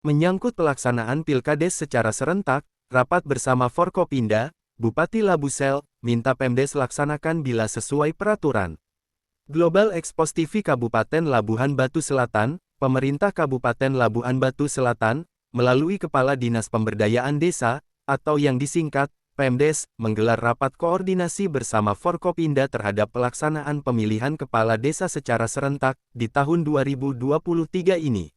Menyangkut pelaksanaan Pilkades secara serentak, rapat bersama Forkopimda, Bupati Labusel, minta Pemdes laksanakan bila sesuai peraturan. Global Expos TV Kabupaten Labuhan Batu Selatan, Pemerintah Kabupaten Labuhan Batu Selatan, melalui Kepala Dinas Pemberdayaan Desa, atau yang disingkat, Pemdes, menggelar rapat koordinasi bersama Forkopimda terhadap pelaksanaan pemilihan kepala desa secara serentak, di tahun 2023 ini.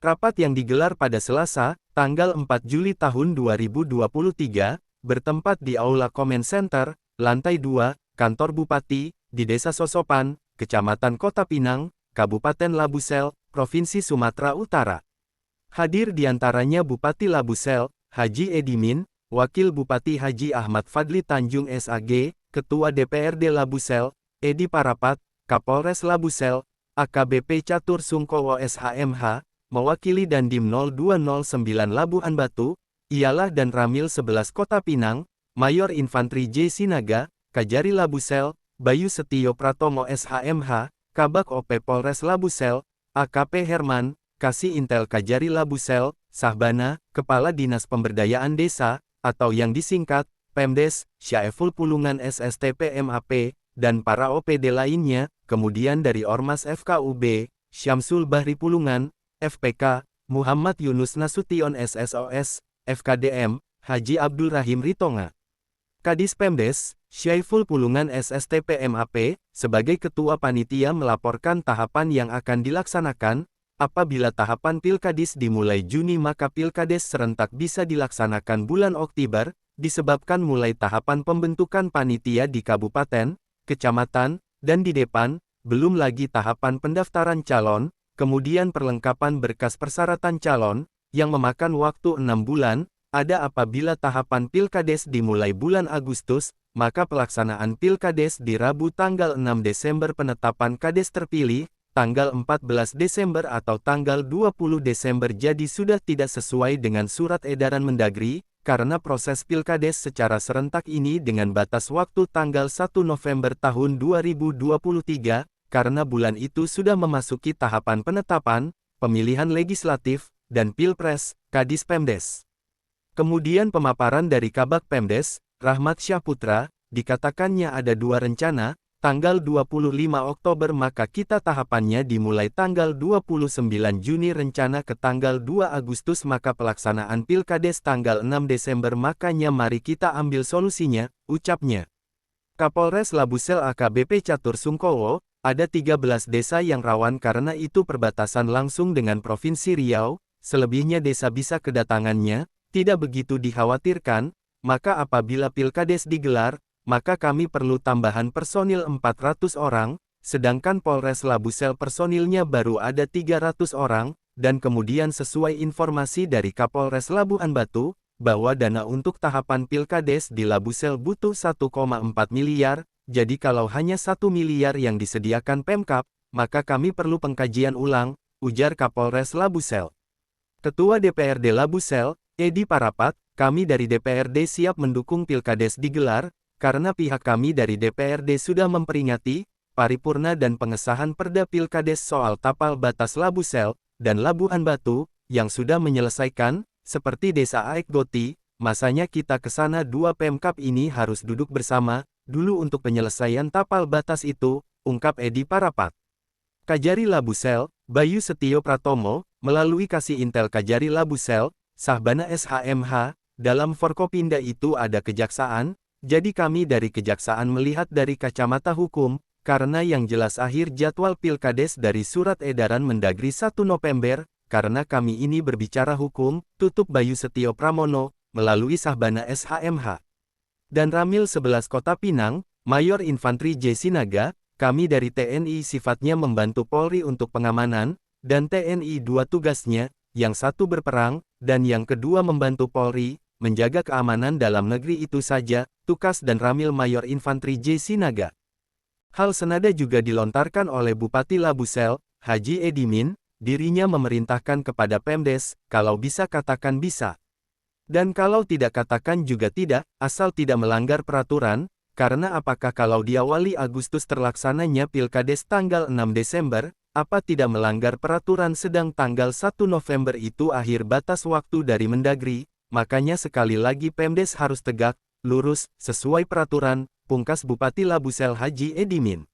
Rapat yang digelar pada Selasa, tanggal 4 Juli tahun 2023, bertempat di Aula Comment Center, lantai 2, Kantor Bupati, di Desa Sosopan, Kecamatan Kota Pinang, Kabupaten Labusel, Provinsi Sumatera Utara. Hadir diantaranya Bupati Labusel, Haji Edimin, Wakil Bupati Haji Ahmad Fadli Tanjung SAG, Ketua DPRD Labusel, Edi Parapat, Kapolres Labusel, AKBP Catur Sungkowo SHMH, mewakili Dandim 0209 Labuhan Batu, ialah dan Ramil 11 Kota Pinang, Mayor Infantri J. Sinaga, Kajari Labusel, Bayu Setio Pratomo SHMH, Kabak OP Polres Labusel, AKP Herman, Kasih Intel Kajari Labusel, Sahbana, Kepala Dinas Pemberdayaan Desa, atau yang disingkat, Pemdes, Syaiful Pulungan SSTP MAP, dan para OPD lainnya, kemudian dari Ormas FKUB, Syamsul Bahri Pulungan, FPK, Muhammad Yunus Nasution SSOS, FKDM, Haji Abdul Rahim Ritonga. Kadis Pemdes, Syaiful Pulungan SSTP MAP, sebagai Ketua Panitia melaporkan tahapan yang akan dilaksanakan, apabila tahapan Pilkadis dimulai Juni maka Pilkades serentak bisa dilaksanakan bulan Oktober, disebabkan mulai tahapan pembentukan panitia di kabupaten, kecamatan, dan di depan, belum lagi tahapan pendaftaran calon, kemudian perlengkapan berkas persyaratan calon, yang memakan waktu 6 bulan, ada apabila tahapan Pilkades dimulai bulan Agustus, maka pelaksanaan Pilkades di Rabu tanggal 6 Desember penetapan Kades terpilih, tanggal 14 Desember atau tanggal 20 Desember jadi sudah tidak sesuai dengan surat edaran Mendagri, karena proses Pilkades secara serentak ini dengan batas waktu tanggal 1 November tahun 2023, karena bulan itu sudah memasuki tahapan penetapan, pemilihan legislatif, dan Pilpres, Kadis Pemdes. Kemudian pemaparan dari Kabak Pemdes, Rahmat Syahputra, dikatakannya ada dua rencana, tanggal 25 Oktober maka kita tahapannya dimulai tanggal 29 Juni rencana ke tanggal 2 Agustus maka pelaksanaan Pilkades tanggal 6 Desember makanya mari kita ambil solusinya, ucapnya. Kapolres Labusel AKBP Catur Sungkowo, ada 13 desa yang rawan karena itu perbatasan langsung dengan Provinsi Riau, selebihnya desa bisa kedatangannya, tidak begitu dikhawatirkan, maka apabila Pilkades digelar, maka kami perlu tambahan personil 400 orang, sedangkan Polres Labusel personilnya baru ada 300 orang, dan kemudian sesuai informasi dari Kapolres Labuhan Batu, bahwa dana untuk tahapan Pilkades di Labusel butuh 1,4 miliar, jadi kalau hanya 1 miliar yang disediakan Pemkab, maka kami perlu pengkajian ulang, ujar Kapolres Labusel. Ketua DPRD Labusel, Edi Parapat, kami dari DPRD siap mendukung Pilkades digelar, karena pihak kami dari DPRD sudah memperingati, paripurna dan pengesahan Perda Pilkades soal tapal batas Labusel, dan Labuhan Batu, yang sudah menyelesaikan, seperti Desa Aek Goti, masanya kita ke sana dua Pemkab ini harus duduk bersama, dulu untuk penyelesaian tapal batas itu, ungkap Edi Parapat. Kajari Labusel, Bayu Setio Pratomo, melalui Kasih Intel Kajari Labusel, Sahbana SHMH, dalam Forkopimda itu ada kejaksaan, jadi kami dari kejaksaan melihat dari kacamata hukum, karena yang jelas akhir jadwal Pilkades dari surat edaran Mendagri 1 November, karena kami ini berbicara hukum, tutup Bayu Setio Pramono, melalui Sahbana SHMH. Dan Ramil 11 Kota Pinang, Mayor Infantri J. Sinaga, kami dari TNI sifatnya membantu Polri untuk pengamanan, dan TNI dua tugasnya, yang satu berperang, dan yang kedua membantu Polri, menjaga keamanan dalam negeri itu saja, tukas dan Ramil Mayor Infantri J. Sinaga. Hal senada juga dilontarkan oleh Bupati Labusel, Haji Edimin, dirinya memerintahkan kepada Pemdes, kalau bisa katakan bisa. Dan kalau tidak katakan juga tidak, asal tidak melanggar peraturan, Karena apakah kalau diawali Agustus terlaksananya Pilkades tanggal 6 Desember, apa tidak melanggar peraturan sedang tanggal 1 November itu akhir batas waktu dari Mendagri, makanya sekali lagi Pemdes harus tegak, lurus, sesuai peraturan, pungkas Bupati Labusel Haji Edimin.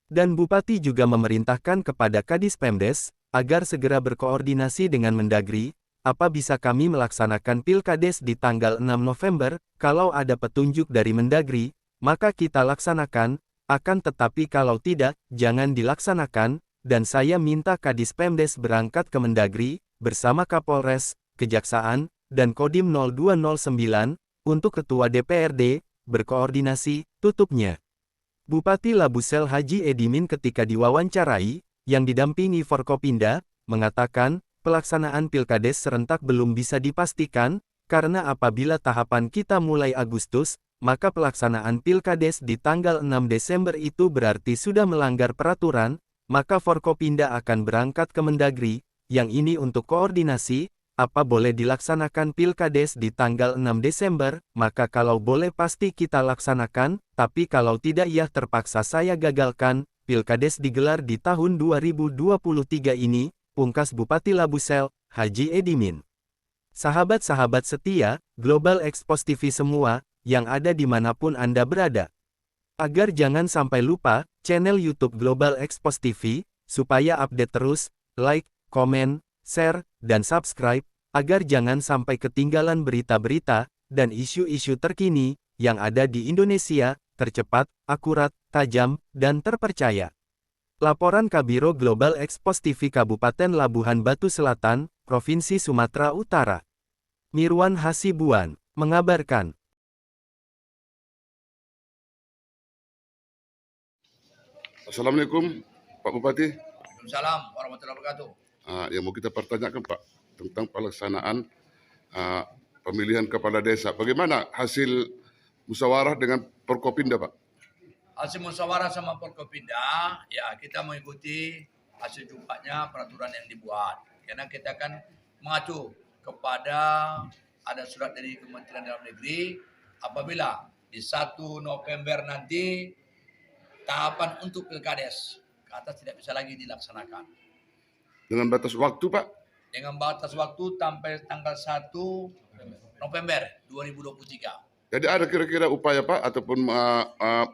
Dan Bupati juga memerintahkan kepada Kadis Pemdes, agar segera berkoordinasi dengan Mendagri, apa bisa kami melaksanakan Pilkades di tanggal 6 November, kalau ada petunjuk dari Mendagri, maka kita laksanakan, akan tetapi kalau tidak, jangan dilaksanakan, dan saya minta Kadis Pemdes berangkat ke Mendagri, bersama Kapolres, Kejaksaan, dan Kodim 0209, untuk Ketua DPRD, berkoordinasi, tutupnya. Bupati Labusel Haji Edimin ketika diwawancarai, yang didampingi Forkopinda, mengatakan, pelaksanaan Pilkades serentak belum bisa dipastikan, karena apabila tahapan kita mulai Agustus, maka pelaksanaan Pilkades di tanggal 6 Desember itu berarti sudah melanggar peraturan, maka Forkopinda akan berangkat ke Mendagri, yang ini untuk koordinasi, apa boleh dilaksanakan Pilkades di tanggal 6 Desember, maka kalau boleh pasti kita laksanakan, tapi kalau tidak ya terpaksa saya gagalkan, Pilkades digelar di tahun 2023 ini, pungkas Bupati Labusel, Haji Edimin. Sahabat-sahabat setia, Global Expos TV semua, yang ada dimanapun Anda berada. Agar jangan sampai lupa, channel YouTube Global Expos TV, supaya update terus, like, komen, share, dan subscribe, agar jangan sampai ketinggalan berita-berita, dan isu-isu terkini, yang ada di Indonesia, tercepat, akurat, tajam, dan terpercaya. Laporan Kabiro Global Expos TV Kabupaten Labuhan Batu Selatan, Provinsi Sumatera Utara. Mirwan Hasibuan, mengabarkan. Assalamualaikum Pak Bupati. Waalaikumsalam warahmatullahi wabarakatuh. Yang mau kita pertanyakan Pak tentang pelaksanaan pemilihan kepala desa. Bagaimana hasil musyawarah dengan Forkopinda Pak? Hasil musyawarah sama Forkopinda, ya kita mengikuti hasil jumpanya peraturan yang dibuat. Karena kita kan mengacu kepada ada surat dari Kementerian Dalam Negeri apabila di 1 November nanti tahapan untuk Pilkades ke atas tidak bisa lagi dilaksanakan. Dengan batas waktu Pak? Dengan batas waktu sampai tanggal 1 November 2023. Jadi ada kira-kira upaya Pak ataupun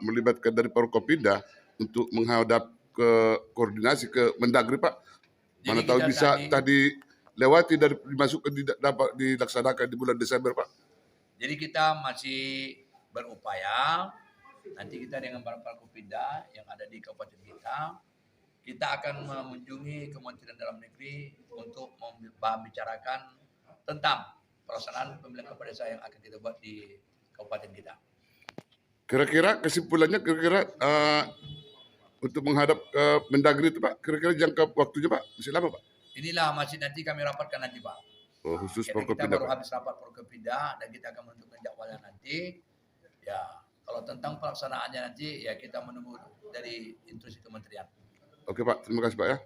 melibatkan dari Forkopinda untuk menghadap ke koordinasi ke Mendagri Pak? Mana tahu bisa tadi lewati dari dimasukkan dapat dilaksanakan di bulan Desember Pak? Jadi kita masih berupaya. Nanti kita dengan Forkopinda yang ada di kabupaten kita akan mengunjungi Kementerian Dalam Negeri untuk membicarakan tentang pelaksanaan pemilihan kepala desa yang akan kita buat di kabupaten kita. Kira-kira kesimpulannya untuk menghadap ke Mendagri itu Pak, kira-kira jangka waktunya Pak, masih lama Pak? Inilah masih nanti kami rapatkan nanti Pak. Oh, khusus Forkopinda. Kita baru Pak. habis rapat Forkopinda dan kita akan menentukan jadwalnya nanti. Ya, kalau tentang pelaksanaannya nanti ya kita menunggu dari instruksi kementerian. Oke Pak, terima kasih Pak ya.